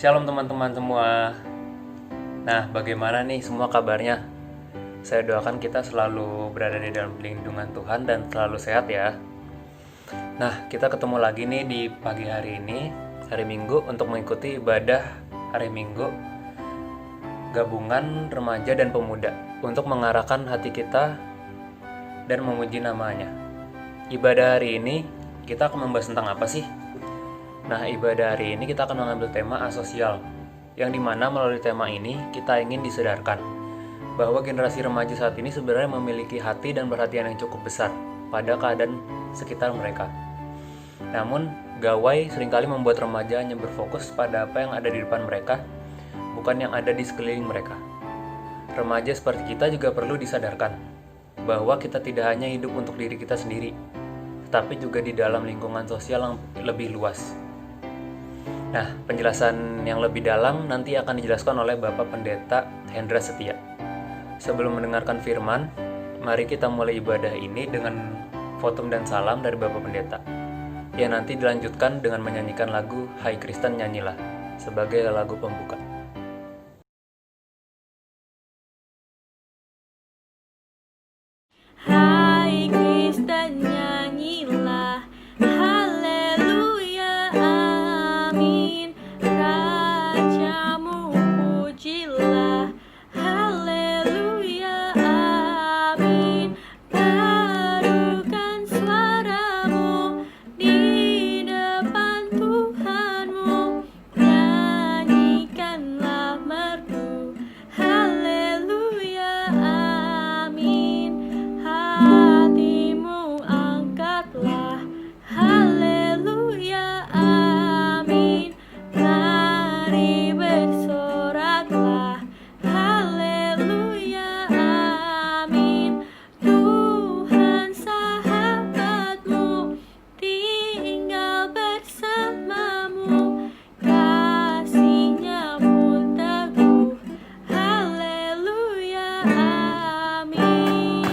Shalom teman-teman semua. Nah, bagaimana nih semua kabarnya? Saya doakan kita selalu berada di dalam lindungan Tuhan dan selalu sehat ya. Nah, kita ketemu lagi nih di pagi hari ini, hari Minggu, untuk mengikuti ibadah hari Minggu gabungan remaja dan pemuda untuk mengarahkan hati kita dan memuji namanya. Ibadah hari ini kita akan membahas tentang apa sih? Nah, ibadah hari ini kita akan mengambil tema asosial, yang dimana melalui tema ini kita ingin disadarkan bahwa generasi remaja saat ini sebenarnya memiliki hati dan perhatian yang cukup besar pada keadaan sekitar mereka. Namun, gawai seringkali membuat remaja hanya berfokus pada apa yang ada di depan mereka, bukan yang ada di sekeliling mereka. Remaja seperti kita juga perlu disadarkan bahwa kita tidak hanya hidup untuk diri kita sendiri, tetapi juga di dalam lingkungan sosial yang lebih luas. Nah, penjelasan yang lebih dalam nanti akan dijelaskan oleh Bapak Pendeta Hendra Setia. Sebelum mendengarkan firman, mari kita mulai ibadah ini dengan votum dan salam dari Bapak Pendeta, yang nanti dilanjutkan dengan menyanyikan lagu Hai Kristen Nyanyilah sebagai lagu pembuka. Hai Kristen nyanyilah, haleluya, amin. Rajamu pujilah, haleluya, amin. Padukan suaramu di depan Tuhanmu, nyanyikanlah merdu, haleluya, amin. Hatimu angkatlah, haleluya, amin. Mari bersoraklah, haleluya, amin. Tuhan sahabatmu tinggal bersamamu, kasih-Nya pun teguh, haleluya, amin.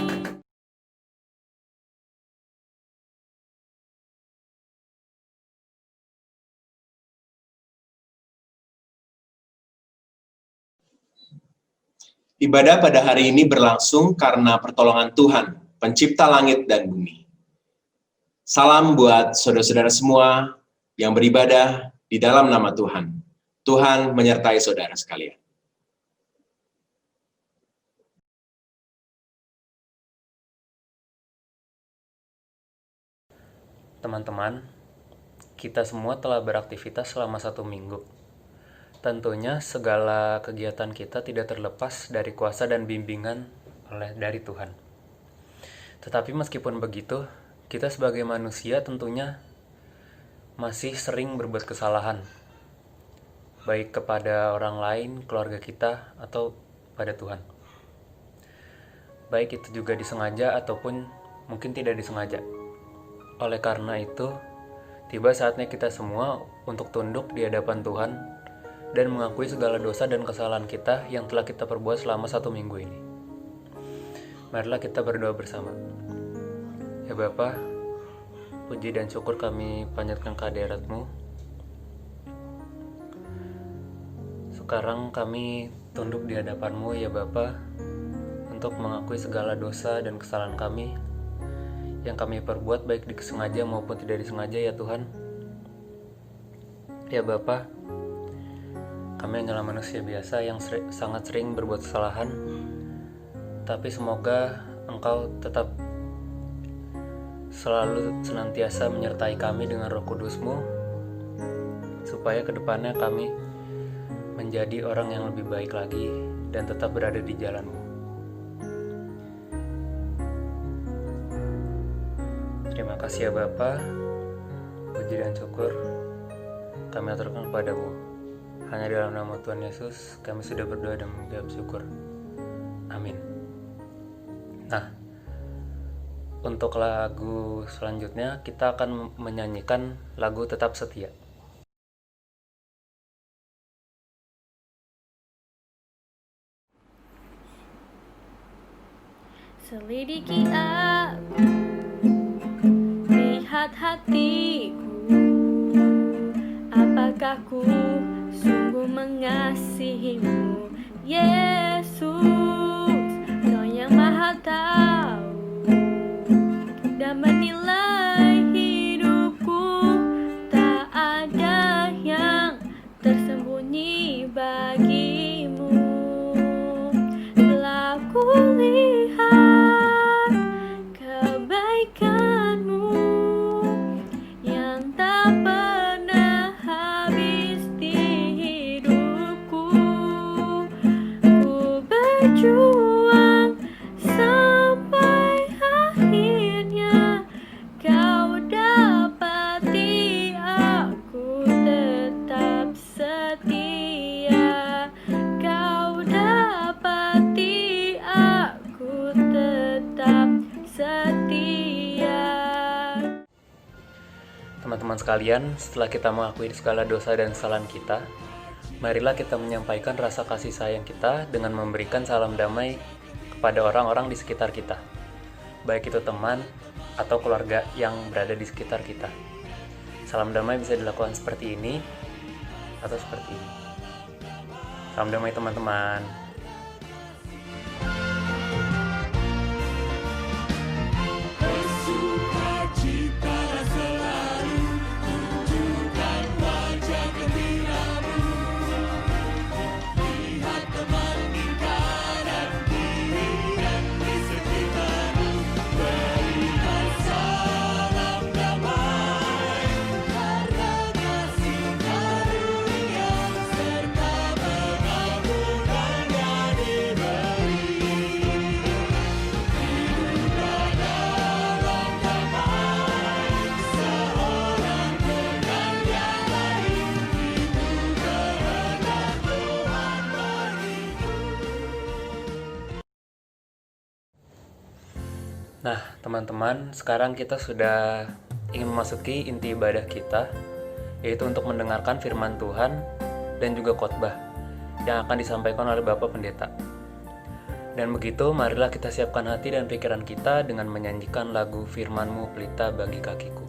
Ibadah pada hari ini berlangsung karena pertolongan Tuhan, pencipta langit dan bumi. Salam buat saudara-saudara semua yang beribadah di dalam nama Tuhan. Tuhan menyertai saudara sekalian. Teman-teman, kita semua telah beraktivitas selama 1 minggu. Tentunya segala kegiatan kita tidak terlepas dari kuasa dan bimbingan dari Tuhan. Tetapi meskipun begitu, kita sebagai manusia tentunya masih sering berbuat kesalahan, baik kepada orang lain, keluarga kita, atau pada Tuhan. Baik itu juga disengaja ataupun mungkin tidak disengaja. Oleh karena itu, tiba saatnya kita semua untuk tunduk di hadapan Tuhan dan mengakui segala dosa dan kesalahan kita yang telah kita perbuat selama 1 minggu ini. Marilah kita berdoa bersama. Ya Bapa, puji dan syukur kami panjatkan kehadirat-Mu. Sekarang kami tunduk di hadapan-Mu ya Bapa, untuk mengakui segala dosa dan kesalahan kami yang kami perbuat baik disengaja maupun tidak disengaja ya Tuhan. Ya Bapa, kami hanyalah manusia biasa yang sangat sering berbuat kesalahan, tapi semoga Engkau tetap selalu senantiasa menyertai kami dengan Roh Kudus-Mu, supaya kedepannya kami menjadi orang yang lebih baik lagi dan tetap berada di jalan-Mu. Terima kasih ya Bapa, puji dan syukur kami aturkan kepadamu. Hanya dalam nama Tuhan Yesus kami sudah berdoa dan mengucap syukur. Amin. Nah, untuk lagu selanjutnya kita akan menyanyikan lagu Tetap Setia. Selidiki aku, lihat hatiku, apakah ku sungguh ku mengasihimu, Yesus. Kau yang maha tahu dan menilai hidupku. Tak ada yang tersembunyi bagimu. Telah kulihat kebaikanmu yang tak pernah habis di hidupku. Ku berjuang sampai akhirnya kau dapati aku tetap setia. Kau dapati aku tetap setia. Teman-teman sekalian, setelah kita mengakui segala dosa dan kesalahan kita, marilah kita menyampaikan rasa kasih sayang kita dengan memberikan salam damai kepada orang-orang di sekitar kita, baik itu teman atau keluarga yang berada di sekitar kita. Salam damai bisa dilakukan seperti ini atau seperti ini. Salam damai teman-teman. Nah, teman-teman, sekarang kita sudah ingin memasuki inti ibadah kita, yaitu untuk mendengarkan firman Tuhan dan juga khotbah yang akan disampaikan oleh Bapak Pendeta. Dan begitu, marilah kita siapkan hati dan pikiran kita dengan menyanyikan lagu Firman-Mu Pelita Bagi Kakiku.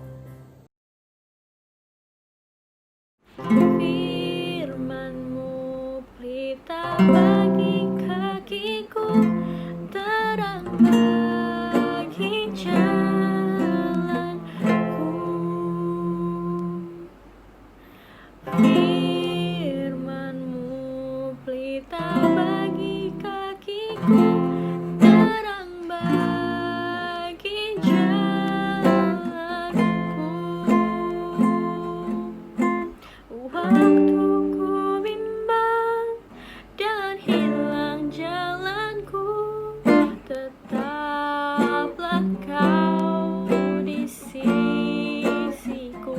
Firman-Mu pelita bagi kakiku, terang bagi jalanku. Firman-Mu pelita bagi kakiku, terang bagi jalanku. Waktu ku bimbang dan hilang jalanku, tetaplah kau di sisiku.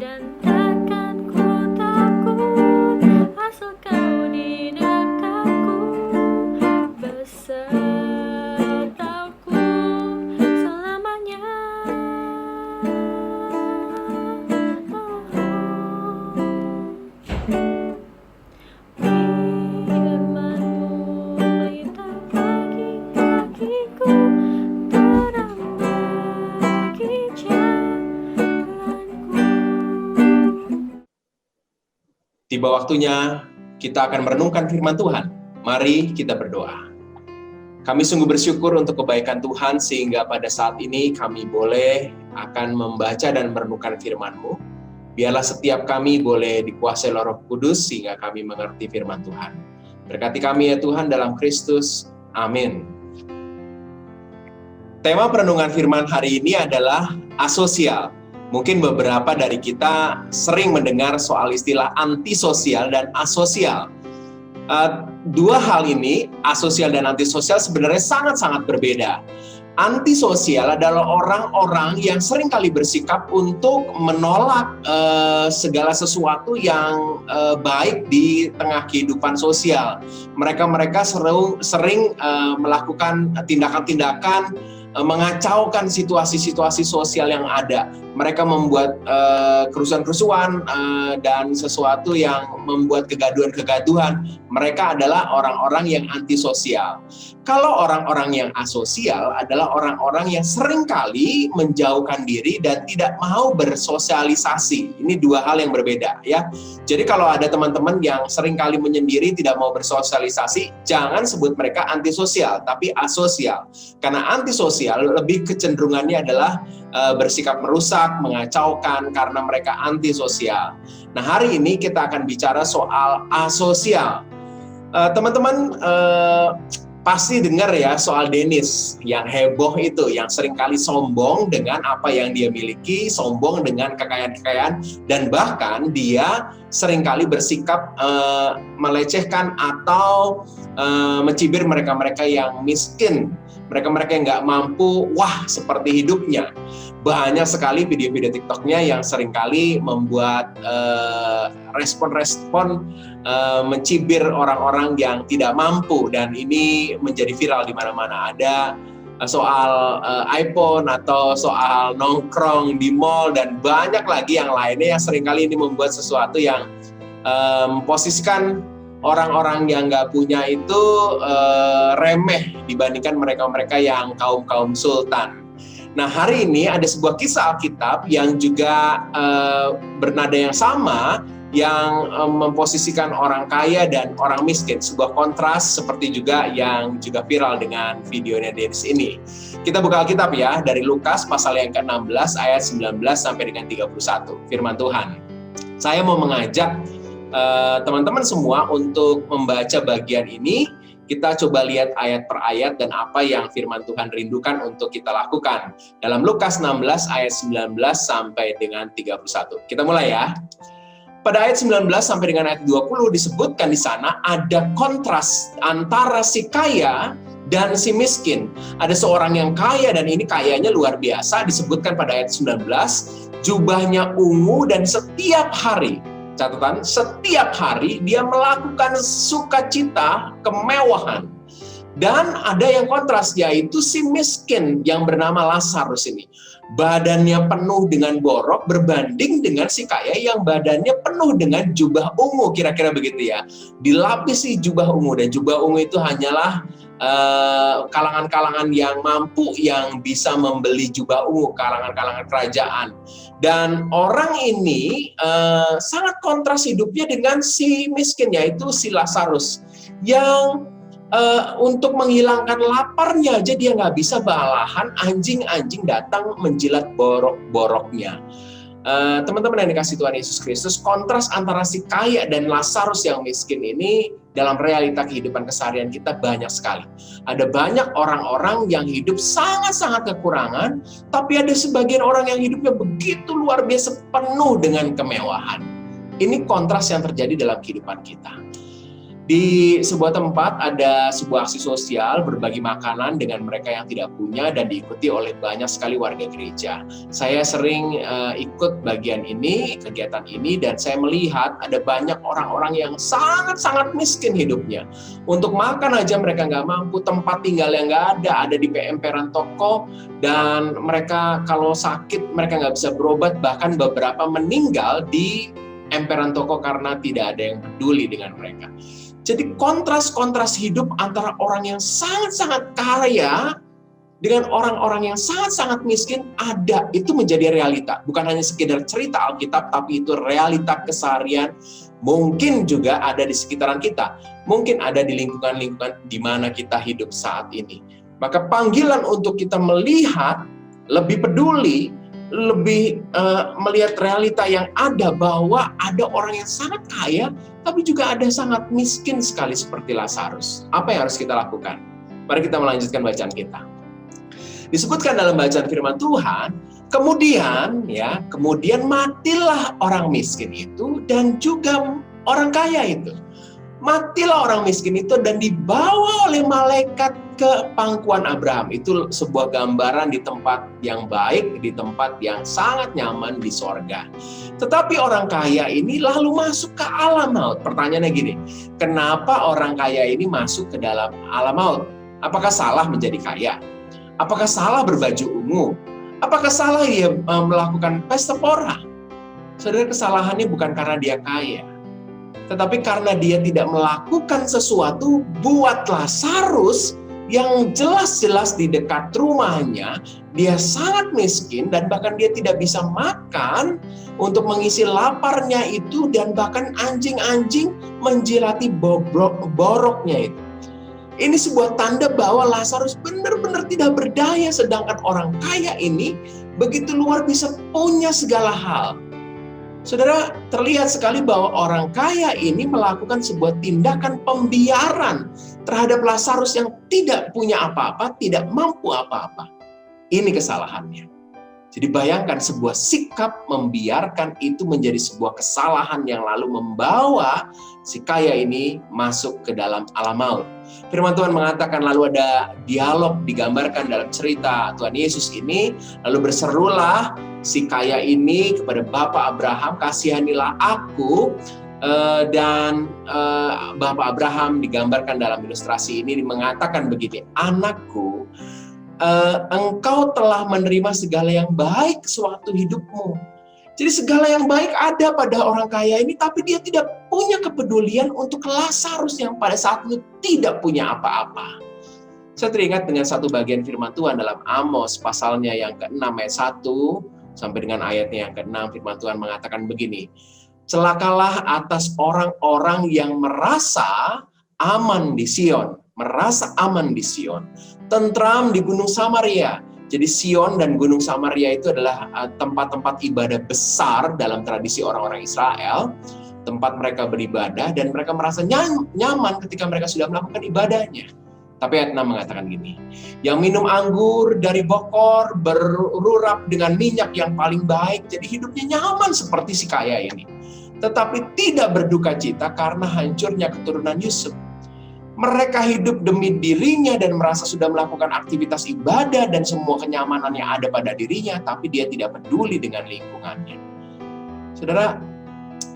Dan takkan ku takut asal kau di dekatku, besertaku selamanya. Firman-Mu pelita bagi kakiku, terang bagi jalanku. Tiba waktunya kita akan merenungkan firman Tuhan. Mari kita berdoa. Kami sungguh bersyukur untuk kebaikan Tuhan sehingga pada saat ini kami boleh akan membaca dan merenungkan firman-Mu. Biarlah setiap kami boleh dikuasai oleh Roh Kudus sehingga kami mengerti firman Tuhan. Berkati kami ya Tuhan dalam Kristus. Amin. Tema perenungan firman hari ini adalah asosial. Mungkin beberapa dari kita sering mendengar soal istilah antisosial dan asosial. Dua hal ini, asosial dan antisosial, sebenarnya sangat-sangat berbeda. Antisosial adalah orang-orang yang seringkali bersikap untuk menolak segala sesuatu yang baik di tengah kehidupan sosial. Mereka sering melakukan tindakan-tindakan mengacaukan situasi-situasi sosial yang ada. Mereka membuat kerusuhan-kerusuhan dan sesuatu yang membuat kegaduhan-kegaduhan. Mereka adalah orang-orang yang antisosial. Kalau orang-orang yang asosial adalah orang-orang yang seringkali menjauhkan diri dan tidak mau bersosialisasi. Ini dua hal yang berbeda ya. Jadi kalau ada teman-teman yang seringkali menyendiri, tidak mau bersosialisasi, jangan sebut mereka antisosial, tapi asosial. Karena antisosial lebih kecenderungannya adalah bersikap merusak, mengacaukan karena mereka antisosial. Nah, hari ini kita akan bicara soal asosial. Teman-teman pasti dengar ya soal Dennis yang heboh itu, yang seringkali sombong dengan apa yang dia miliki, sombong dengan kekayaan-kekayaan, dan bahkan dia seringkali bersikap melecehkan atau mencibir mereka-mereka yang miskin, mereka-mereka yang nggak mampu, wah seperti hidupnya. Banyak sekali video-video TikToknya yang seringkali membuat respon-respon mencibir orang-orang yang tidak mampu, dan ini menjadi viral di mana-mana. Ada soal iPhone atau soal nongkrong di mall dan banyak lagi yang lainnya yang seringkali ini membuat sesuatu yang memposisikan orang-orang yang nggak punya itu remeh dibandingkan mereka-mereka yang kaum sultan. Nah, hari ini ada sebuah kisah Alkitab yang juga bernada yang sama, yang memposisikan orang kaya dan orang miskin, sebuah kontras seperti juga yang juga viral dengan videonya Dennis ini. Kita buka Alkitab ya, dari Lukas pasal yang ke-16 ayat 19 sampai dengan 31, firman Tuhan. Saya mau mengajak teman-teman semua untuk membaca bagian ini. Kita coba lihat ayat per ayat dan apa yang firman Tuhan rindukan untuk kita lakukan. Dalam Lukas 16 ayat 19 sampai dengan 31. Kita mulai ya. Pada ayat 19 sampai dengan ayat 20 disebutkan di sana ada kontras antara si kaya dan si miskin. Ada seorang yang kaya dan ini kayanya luar biasa, disebutkan pada ayat 19, jubahnya ungu dan setiap hari, catatan, setiap hari dia melakukan sukacita, kemewahan. Dan ada yang kontras, yaitu si miskin yang bernama Lazarus ini. Badannya penuh dengan borok berbanding dengan si kaya yang badannya penuh dengan jubah ungu, kira-kira begitu ya. Dilapisi jubah ungu, dan jubah ungu itu hanyalah kalangan-kalangan yang mampu yang bisa membeli jubah ungu, kalangan-kalangan kerajaan. Dan orang ini sangat kontras hidupnya dengan si miskin, yaitu si Lazarus, yang untuk menghilangkan laparnya aja dia nggak bisa balahan, anjing-anjing datang menjilat borok-boroknya. Teman-teman yang dikasih Tuhan Yesus Kristus, kontras antara si kaya dan Lazarus yang miskin ini dalam realita kehidupan keseharian kita banyak sekali. Ada banyak orang-orang yang hidup sangat-sangat kekurangan, tapi ada sebagian orang yang hidupnya begitu luar biasa penuh dengan kemewahan. Ini kontras yang terjadi dalam kehidupan kita. Di sebuah tempat ada sebuah aksi sosial berbagi makanan dengan mereka yang tidak punya dan diikuti oleh banyak sekali warga gereja. Saya sering ikut bagian ini, kegiatan ini, dan saya melihat ada banyak orang-orang yang sangat-sangat miskin hidupnya. Untuk makan aja mereka nggak mampu, tempat tinggal yang nggak ada di emperan toko, dan mereka kalau sakit mereka nggak bisa berobat, bahkan beberapa meninggal di emperan toko karena tidak ada yang peduli dengan mereka. Jadi kontras-kontras hidup antara orang yang sangat-sangat kaya dengan orang-orang yang sangat-sangat miskin ada, itu menjadi realita. Bukan hanya sekedar cerita Alkitab, tapi itu realita keseharian. Mungkin juga ada di sekitaran kita. Mungkin ada di lingkungan-lingkungan di mana kita hidup saat ini. Maka panggilan untuk kita melihat, lebih peduli, lebih melihat realita yang ada, bahwa ada orang yang sangat kaya, tapi juga ada sangat miskin sekali seperti Lazarus. Apa yang harus kita lakukan? Mari kita melanjutkan bacaan kita. Disebutkan dalam bacaan firman Tuhan, kemudian matilah orang miskin itu dan juga orang kaya itu. Matilah orang miskin itu dan dibawa oleh malaikat ke pangkuan Abraham. Itu sebuah gambaran di tempat yang baik, di tempat yang sangat nyaman di sorga. Tetapi orang kaya ini lalu masuk ke alam maut. Pertanyaannya gini, kenapa orang kaya ini masuk ke dalam alam maut? Apakah salah menjadi kaya? Apakah salah berbaju ungu? Apakah salah ia melakukan pesta pora? Saudara, kesalahannya bukan karena dia kaya, tetapi karena dia tidak melakukan sesuatu buat Lazarus yang jelas-jelas di dekat rumahnya, dia sangat miskin dan bahkan dia tidak bisa makan untuk mengisi laparnya itu, dan bahkan anjing-anjing menjilati boroknya itu. Ini sebuah tanda bahwa Lazarus benar-benar tidak berdaya, sedangkan orang kaya ini begitu luar biasa punya segala hal. Saudara, terlihat sekali bahwa orang kaya ini melakukan sebuah tindakan pembiaran terhadap Lazarus yang tidak punya apa-apa, tidak mampu apa-apa. Ini kesalahannya. Jadi bayangkan sebuah sikap membiarkan itu menjadi sebuah kesalahan yang lalu membawa si kaya ini masuk ke dalam alam maut. Firman Tuhan mengatakan lalu ada dialog digambarkan dalam cerita Tuhan Yesus ini, lalu berserulah si kaya ini kepada Bapak Abraham, kasihanilah aku. Dan Bapak Abraham digambarkan dalam ilustrasi ini mengatakan begini, anakku, engkau telah menerima segala yang baik sewaktu hidupmu. Jadi segala yang baik ada pada orang kaya ini, tapi dia tidak punya kepedulian untuk Lazarus yang pada saat itu tidak punya apa-apa. Saya teringat dengan satu bagian firman Tuhan dalam Amos pasalnya yang ke-6 ayat 1 sampai dengan ayatnya yang ke-6, firman Tuhan mengatakan begini, celakalah atas orang-orang yang merasa aman di Sion, merasa aman di Sion, tentram di Gunung Samaria. Jadi Sion dan Gunung Samaria itu adalah tempat-tempat ibadah besar dalam tradisi orang-orang Israel, tempat mereka beribadah dan mereka merasa nyaman ketika mereka sudah melakukan ibadahnya. Tapi ayat 6 mengatakan gini, yang minum anggur dari bokor, berurap dengan minyak yang paling baik, jadi hidupnya nyaman seperti si kaya ini. Tetapi tidak berduka cita karena hancurnya keturunan Yusuf. Mereka hidup demi dirinya dan merasa sudah melakukan aktivitas ibadah dan semua kenyamanan yang ada pada dirinya, tapi dia tidak peduli dengan lingkungannya. Saudara,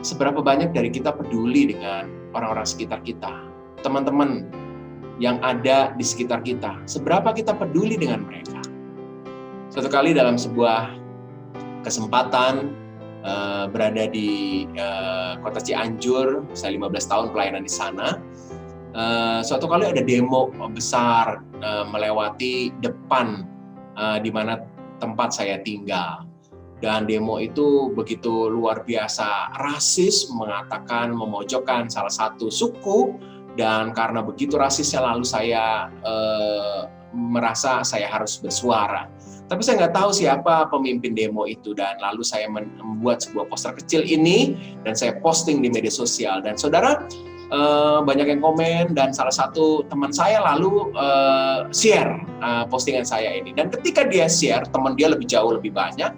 seberapa banyak dari kita peduli dengan orang-orang sekitar kita, teman-teman yang ada di sekitar kita, seberapa kita peduli dengan mereka? Suatu kali dalam sebuah kesempatan berada di kota Cianjur, saya 15 tahun pelayanan di sana. Suatu kali ada demo besar melewati depan di mana tempat saya tinggal. Dan demo itu begitu luar biasa rasis, mengatakan memojokkan salah satu suku, dan karena begitu rasisnya lalu saya merasa saya harus bersuara. Tapi saya nggak tahu siapa pemimpin demo itu, dan lalu saya membuat sebuah poster kecil ini dan saya posting di media sosial. Dan saudara, banyak yang komen, dan salah satu teman saya lalu share postingan saya ini. Dan ketika dia share, teman dia lebih jauh lebih banyak,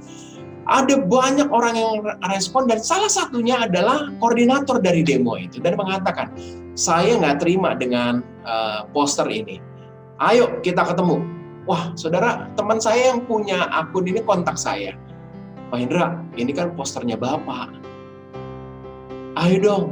ada banyak orang yang respon, dan salah satunya adalah koordinator dari demo itu, dan mengatakan, saya nggak terima dengan poster ini, ayo kita ketemu. Wah saudara, teman saya yang punya akun ini kontak saya, Pak Hendra, ini kan posternya Bapak, ayo dong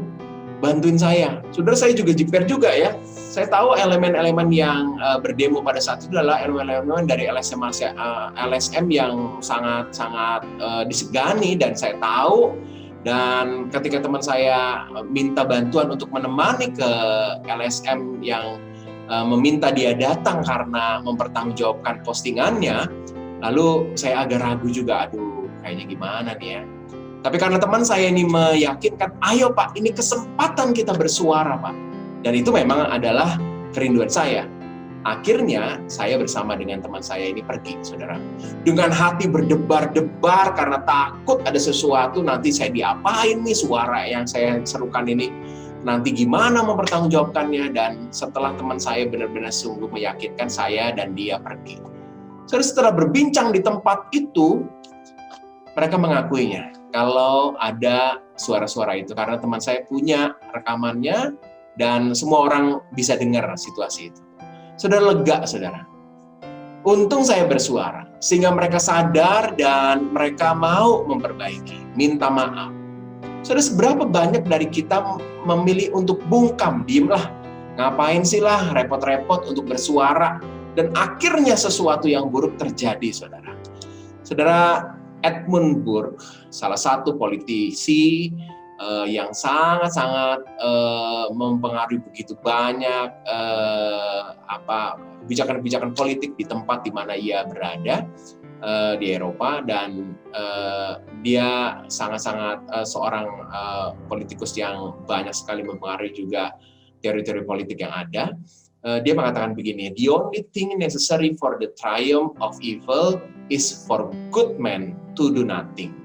bantuin saya. Saudara, saya juga jiper juga ya. Saya tahu elemen-elemen yang berdemo pada saat itu adalah elemen-elemen dari LSM yang sangat-sangat disegani, dan saya tahu. Dan ketika teman saya minta bantuan untuk menemani ke LSM yang meminta dia datang karena mempertanggungjawabkan postingannya, lalu saya agak ragu juga, aduh kayaknya gimana nih ya. Tapi karena teman saya ini meyakinkan, ayo Pak, ini kesempatan kita bersuara Pak. Dan itu memang adalah kerinduan saya. Akhirnya saya bersama dengan teman saya ini pergi, saudara. Dengan hati berdebar-debar karena takut ada sesuatu, nanti saya diapain nih, suara yang saya serukan ini. Nanti gimana mempertanggungjawabkannya. Dan setelah teman saya benar-benar sungguh meyakinkan, saya dan dia pergi. Saudara, setelah berbincang di tempat itu, mereka mengakuinya kalau ada suara-suara itu, karena teman saya punya rekamannya dan semua orang bisa dengar situasi itu. Saudara, lega saudara. Untung saya bersuara sehingga mereka sadar dan mereka mau memperbaiki, minta maaf. Saudara, seberapa banyak dari kita memilih untuk bungkam, diemlah, ngapain sih lah repot-repot untuk bersuara, Dan akhirnya sesuatu yang buruk terjadi, saudara. Saudara, Edmund Burke, salah satu politisi yang sangat-sangat mempengaruhi begitu banyak kebijakan-kebijakan politik di tempat di mana ia berada di Eropa, dan dia sangat-sangat seorang politikus yang banyak sekali mempengaruhi juga teori-teori politik yang ada. Dia mengatakan begini, "The only thing necessary for the triumph of evil is for good men to do nothing."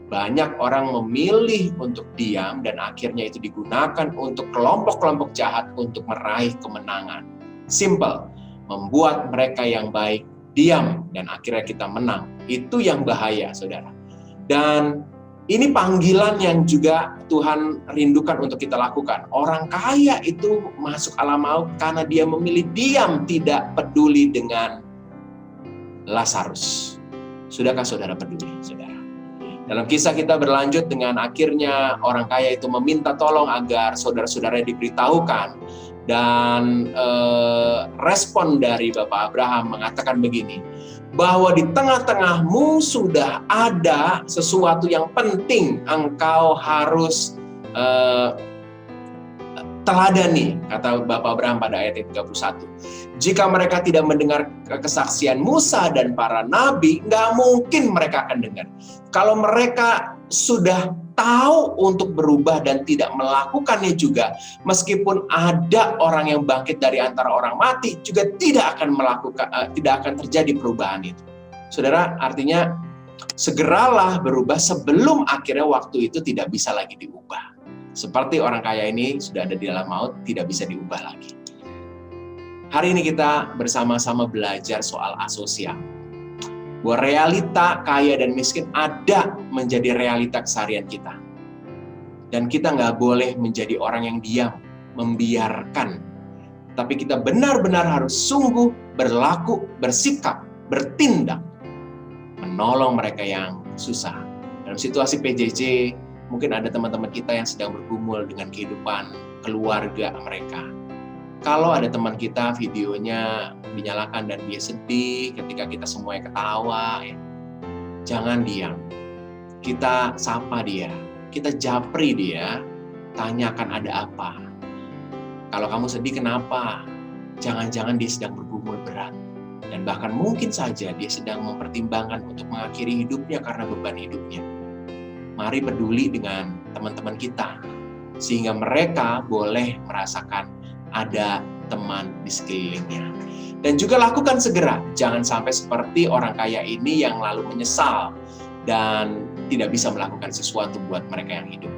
Banyak orang memilih untuk diam dan akhirnya itu digunakan untuk kelompok-kelompok jahat untuk meraih kemenangan. Simple, membuat mereka yang baik diam dan akhirnya kita menang. Itu yang bahaya, saudara. Dan ini panggilan yang juga Tuhan rindukan untuk kita lakukan. Orang kaya itu masuk alam maut karena dia memilih diam, tidak peduli dengan Lazarus. Sudahkah saudara peduli, saudara? Dalam kisah kita berlanjut dengan akhirnya orang kaya itu meminta tolong agar saudara-saudaranya diberitahukan. Dan respon dari Bapak Abraham mengatakan begini, bahwa di tengah-tengahmu sudah ada sesuatu yang penting engkau harus teladani, kata Bapak Abraham pada ayat 31. Jika mereka tidak mendengar kesaksian Musa dan para nabi, nggak mungkin mereka akan dengar. Kalau mereka sudah tahu untuk berubah dan tidak melakukannya juga, meskipun ada orang yang bangkit dari antara orang mati, juga tidak akan terjadi perubahan itu. Saudara, artinya segeralah berubah sebelum akhirnya waktu itu tidak bisa lagi diubah. Seperti orang kaya ini sudah ada di dalam maut, tidak bisa diubah lagi. Hari ini kita bersama-sama belajar soal asosial. Bahwa realita kaya dan miskin ada menjadi realita keseharian kita. Dan kita nggak boleh menjadi orang yang diam, membiarkan. Tapi kita benar-benar harus sungguh berlaku, bersikap, bertindak, menolong mereka yang susah. Dalam situasi PJJ, mungkin ada teman-teman kita yang sedang bergumul dengan kehidupan keluarga mereka. Kalau ada teman kita videonya dinyalakan dan dia sedih ketika kita semuanya ketawa, ya, jangan diam. Kita sapa dia, kita japri dia, tanyakan ada apa. Kalau kamu sedih kenapa? Jangan-jangan dia sedang bergumul berat. Dan bahkan mungkin saja dia sedang mempertimbangkan untuk mengakhiri hidupnya karena beban hidupnya. Mari peduli dengan teman-teman kita, sehingga mereka boleh merasakan ada teman di sekelilingnya. Dan juga lakukan segera, jangan sampai seperti orang kaya ini yang lalu menyesal dan tidak bisa melakukan sesuatu buat mereka yang hidup.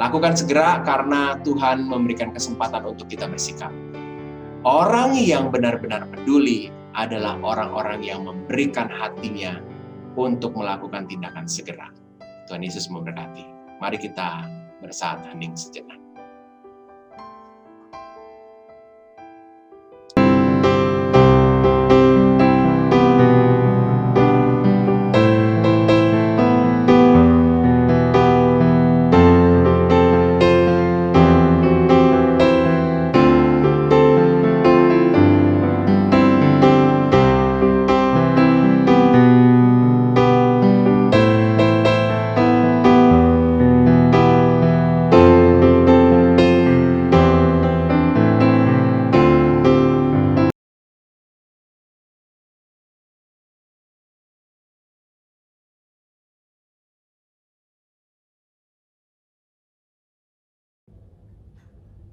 Lakukan segera karena Tuhan memberikan kesempatan untuk kita bersikap. Orang yang benar-benar peduli adalah orang-orang yang memberikan hatinya untuk melakukan tindakan segera. Tuhan Yesus memberkati. Mari kita bersaat hening sejenak.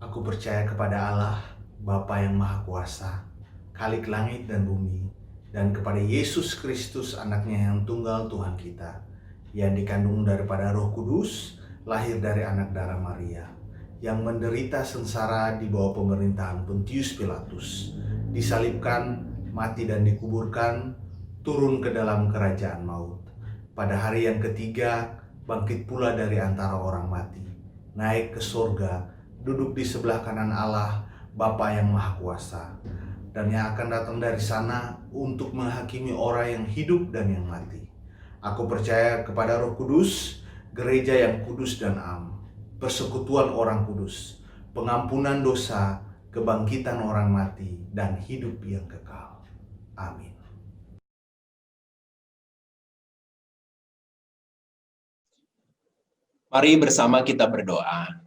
Aku percaya kepada Allah, Bapa yang Maha Kuasa, Khalik langit dan bumi, dan kepada Yesus Kristus, anaknya yang tunggal Tuhan kita, yang dikandung daripada Roh Kudus, lahir dari anak darah Maria, yang menderita sengsara di bawah pemerintahan Pontius Pilatus, disalibkan, mati dan dikuburkan, turun ke dalam kerajaan maut. Pada hari yang ketiga, bangkit pula dari antara orang mati, naik ke surga, duduk di sebelah kanan Allah, Bapa yang Maha Kuasa, dan yang akan datang dari sana untuk menghakimi orang yang hidup dan yang mati. Aku percaya kepada Roh Kudus, gereja yang kudus dan am, persekutuan orang kudus, pengampunan dosa, kebangkitan orang mati, dan hidup yang kekal. Amin. Mari bersama kita berdoa.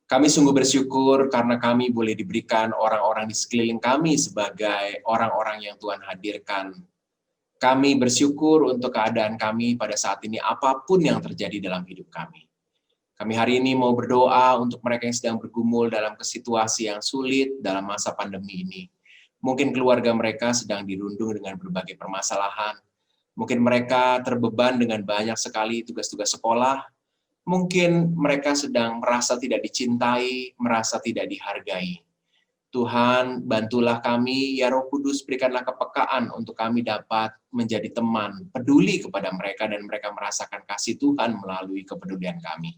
Kami sungguh bersyukur karena kami boleh diberikan orang-orang di sekeliling kami sebagai orang-orang yang Tuhan hadirkan. Kami bersyukur untuk keadaan kami pada saat ini apapun yang terjadi dalam hidup kami. Kami hari ini mau berdoa untuk mereka yang sedang bergumul dalam situasi yang sulit dalam masa pandemi ini. Mungkin keluarga mereka sedang dirundung dengan berbagai permasalahan. Mungkin mereka terbeban dengan banyak sekali tugas-tugas sekolah. Mungkin mereka sedang merasa tidak dicintai, merasa tidak dihargai. Tuhan, bantulah kami, ya Roh Kudus, berikanlah kepekaan untuk kami dapat menjadi teman, peduli kepada mereka, dan mereka merasakan kasih Tuhan melalui kepedulian kami.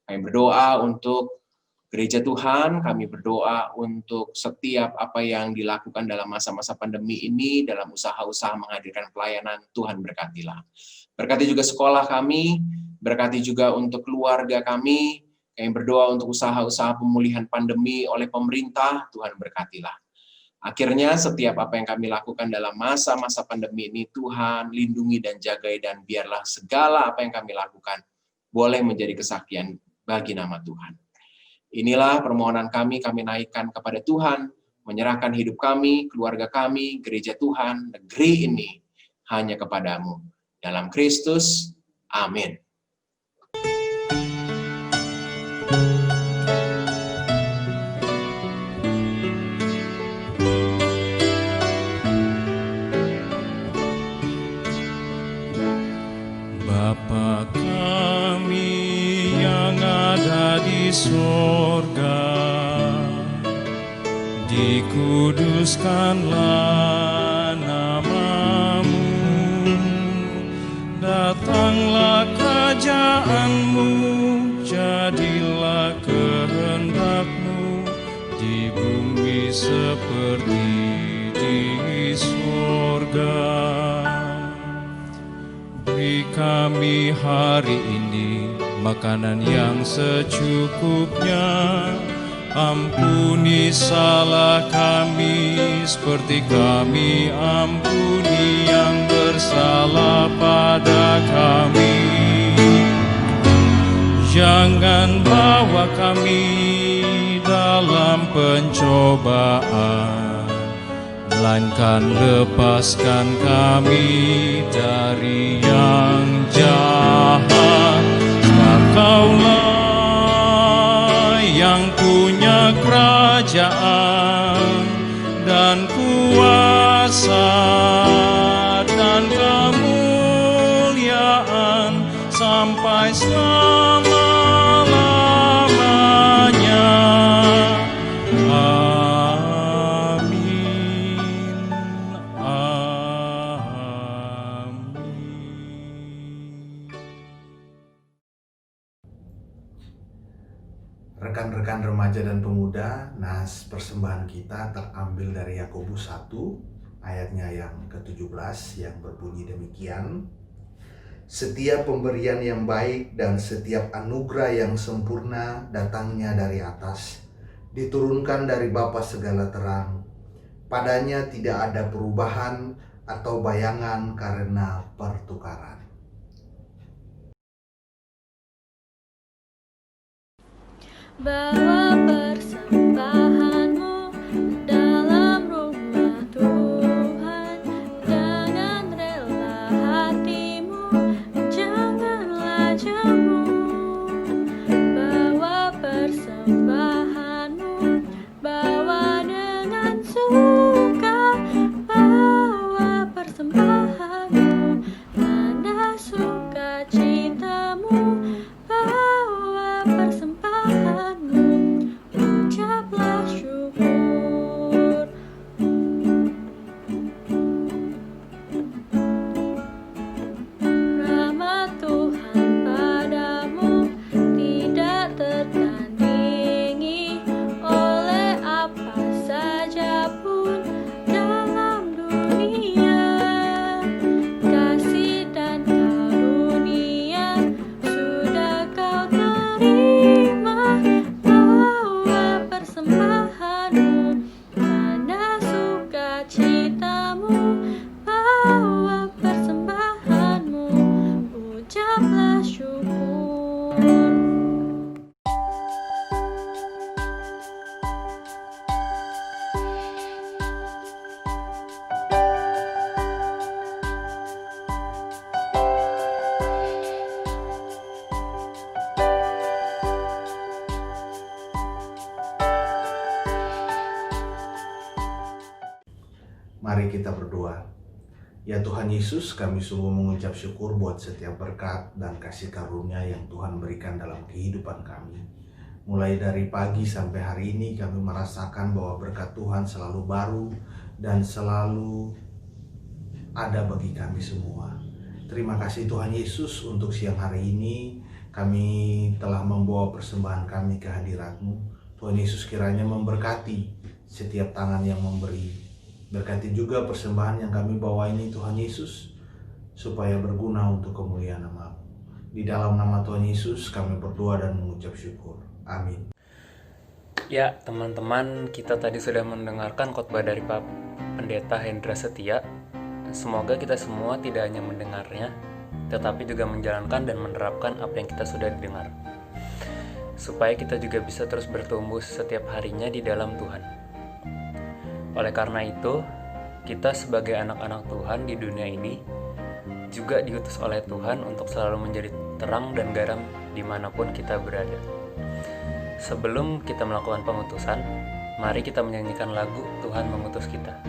Kami berdoa untuk gereja Tuhan, kami berdoa untuk setiap apa yang dilakukan dalam masa-masa pandemi ini, dalam usaha-usaha menghadirkan pelayanan, Tuhan berkatilah. Berkati juga sekolah kami, berkati juga untuk keluarga kami, kami berdoa untuk usaha-usaha pemulihan pandemi oleh pemerintah, Tuhan berkatilah. Akhirnya setiap apa yang kami lakukan dalam masa-masa pandemi ini, Tuhan lindungi dan jagai, dan biarlah segala apa yang kami lakukan boleh menjadi kesaksian bagi nama Tuhan. Inilah permohonan kami naikkan kepada Tuhan, menyerahkan hidup kami, keluarga kami, gereja Tuhan, negeri ini hanya kepadamu. Dalam Kristus, amin. Bapa kami yang ada di sorga, dikuduskanlah namamu, datanglah kerajaan-Mu, jadilah kehendak-Mu di bumi seperti di sorga. Beri kami hari ini makanan yang secukupnya. Ampuni salah kami seperti kami ampuni yang bersalah pada kami. Jangan bawa kami dalam pencobaan, melainkan lepaskan kami dari yang jahat. Kaulah yang punya kerajaan dan kuasa dan kemuliaan sampai selama-lamanya. Rekan-rekan remaja dan pemuda, nas persembahan kita terambil dari Yakobus 1 ayatnya yang ke-17 yang berbunyi demikian. Setiap pemberian yang baik dan setiap anugerah yang sempurna datangnya dari atas, diturunkan dari Bapa segala terang. Padanya tidak ada perubahan atau bayangan karena pertukaran. Bawa persembahanmu dalam rumah Tuhan dengan rela hatimu, janganlah jemu. Bawa persembahanmu, bawa dengan suka. Bawa persembahanmu, tanda sukacitamu. Bawa persembahanmu, ucaplah syukur. Rahmat Tuhan padamu tidak tertandingi. Mari kita berdoa. Ya Tuhan Yesus, kami sungguh mengucap syukur buat setiap berkat dan kasih karunia yang Tuhan berikan dalam kehidupan kami. Mulai dari pagi sampai hari ini kami merasakan bahwa berkat Tuhan selalu baru dan selalu ada bagi kami semua. Terima kasih Tuhan Yesus untuk siang hari ini kami telah membawa persembahan kami ke hadirat-Mu. Tuhan Yesus kiranya memberkati setiap tangan yang memberi. Berkati juga persembahan yang kami bawa ini Tuhan Yesus, supaya berguna untuk kemuliaan nama-Mu. Di dalam nama Tuhan Yesus kami berdoa dan mengucap syukur. Amin. Ya teman-teman, kita tadi sudah mendengarkan khotbah dari Pak Pendeta Hendra Setia. Semoga kita semua tidak hanya mendengarnya, tetapi juga menjalankan dan menerapkan apa yang kita sudah dengar, supaya kita juga bisa terus bertumbuh setiap harinya di dalam Tuhan. Oleh karena itu, kita sebagai anak-anak Tuhan di dunia ini juga diutus oleh Tuhan untuk selalu menjadi terang dan garam dimanapun kita berada. Sebelum kita melakukan pengutusan, mari kita menyanyikan lagu Tuhan Mengutus Kita.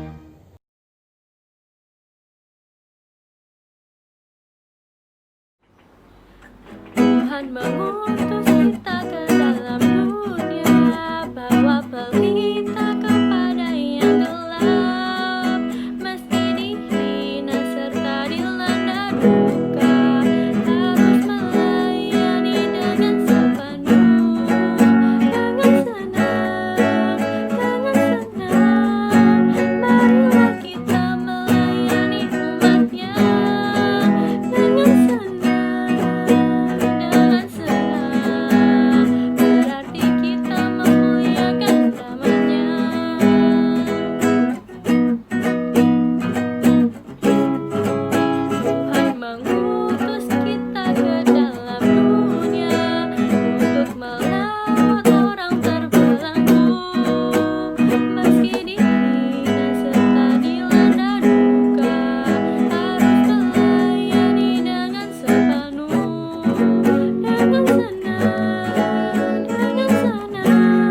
Tuhan mengutus kita ke dalam dunia, bawa pelita kepada yang gelap. Meski dihina serta dilanda duka, harus melayani dengan sepenuh. Dengan senang, marilah kita melayani umat-Nya. Dengan senang, berarti kita memuliakan nama-Nya. Tuhan mengutus kita ke dalam dunia untuk melawat orang terbelenggu. Meski dihina serta dilanda duka, harus melayani dengan sepenuh. Dengan senang,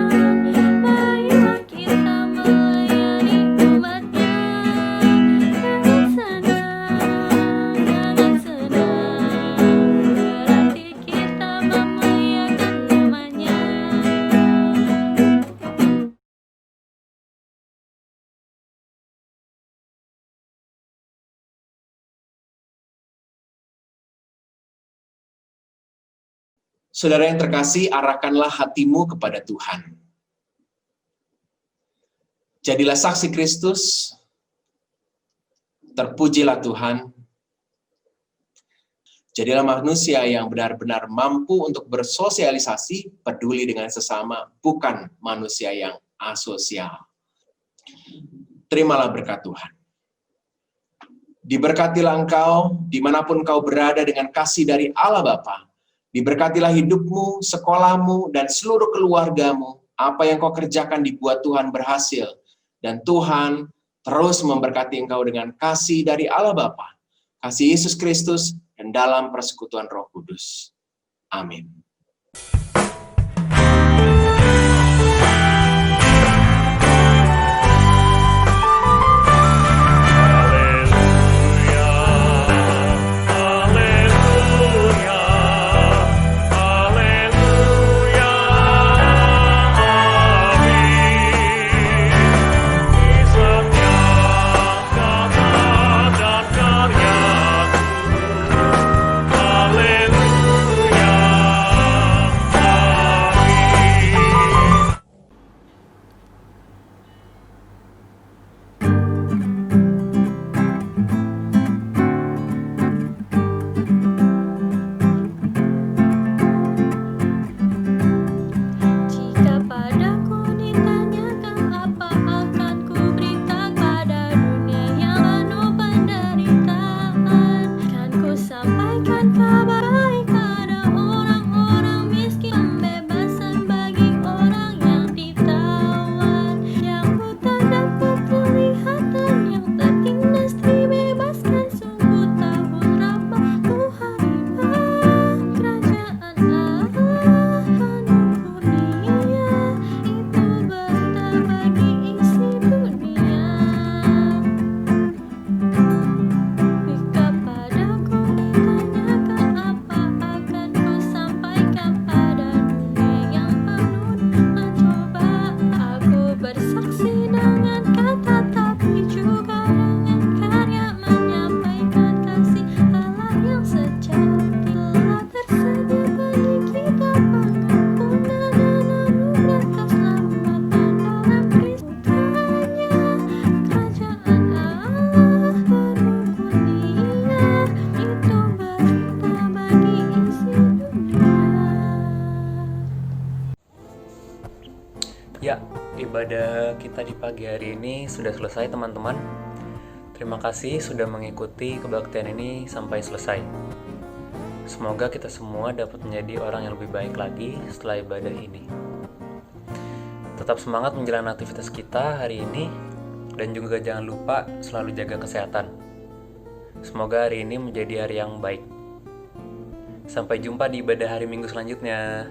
marilah kita melayani umat-Nya. Dengan senang, berarti kita memuliakan nama-Nya. Saudara yang terkasih, arahkanlah hatimu kepada Tuhan. Jadilah saksi Kristus, terpujilah Tuhan. Jadilah manusia yang benar-benar mampu untuk bersosialisasi, peduli dengan sesama, bukan manusia yang asosial. Terimalah berkat Tuhan. Diberkatilah engkau dimanapun kau berada dengan kasih dari Allah Bapa. Diberkatilah hidupmu, sekolahmu, dan seluruh keluargamu. Apa yang kau kerjakan dibuat Tuhan berhasil. Dan Tuhan terus memberkati engkau dengan kasih dari Allah Bapa, kasih Yesus Kristus, dan dalam persekutuan Roh Kudus. Amin. Haleluya. Ya, ibadah kita di pagi hari ini sudah selesai teman-teman. Terima kasih sudah mengikuti kebaktian ini sampai selesai. Semoga kita semua dapat menjadi orang yang lebih baik lagi setelah ibadah ini. Tetap semangat menjalani aktivitas kita hari ini, dan juga jangan lupa selalu jaga kesehatan. Semoga hari ini menjadi hari yang baik. Sampai jumpa di ibadah hari Minggu selanjutnya.